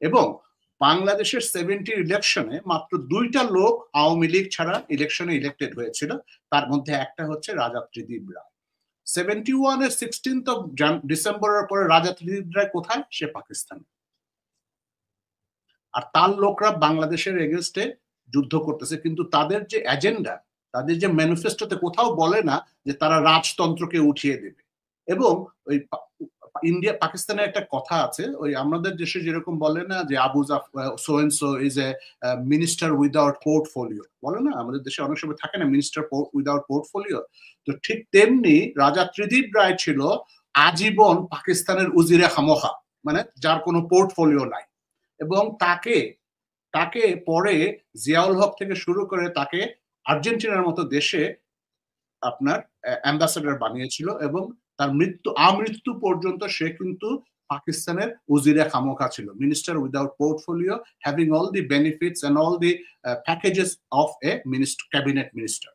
এবং বাংলাদেশের 70 ইলেকশনে মাত্র 2টা লোক আওয়ামী লীগ ছাড়া ইলেকশনে ইলেক্টেড হয়েছিল, তার মধ্যে একটা হচ্ছে রাজা ত্রিদিব রায়। 71-এর 16th of ডিসেম্বরের পরে রাজা ত্রিদিব রায় কোথায়? সে পাকিস্তানে। আর তার লোকরা বাংলাদেশের এগেনস্টে যুদ্ধ করতেছে, কিন্তু তাদের যে এজেন্ডা, তাদের যে ম্যানিফেস্টোতে কোথাও বলে না যে তারা রাজতন্ত্রকে উঠিয়ে দেবে। এবং ওই ইন্ডিয়া পাকিস্তানের একটা কথা আছে, ওই আমাদের দেশে যেরকম বলে না যে Abu so and so is a minister without portfolio, বলে না আমাদের দেশে অনেক সময় থাকে না মিনিস্টার উইদাউট পোর্টফোলিও। তো ঠিক তেমনি রাজা ত্রিদিব রায় ছিল আজীবন পাকিস্তানের উজিরে খামোখা, মানে যার কোনো পোর্টফোলিও নাই। এবং তাকে পরে জিয়াউল হক থেকে শুরু করে তাকে আর্জেন্টিনার মতো দেশে আপনার অ্যাম্বাসেডর বানিয়েছিল, এবং তার আমৃত্যু পর্যন্ত সে কিন্তু পাকিস্তানের উজিরে খামোখা ছিল, minister without portfolio, having all the benefits and all the packages of a cabinet minister.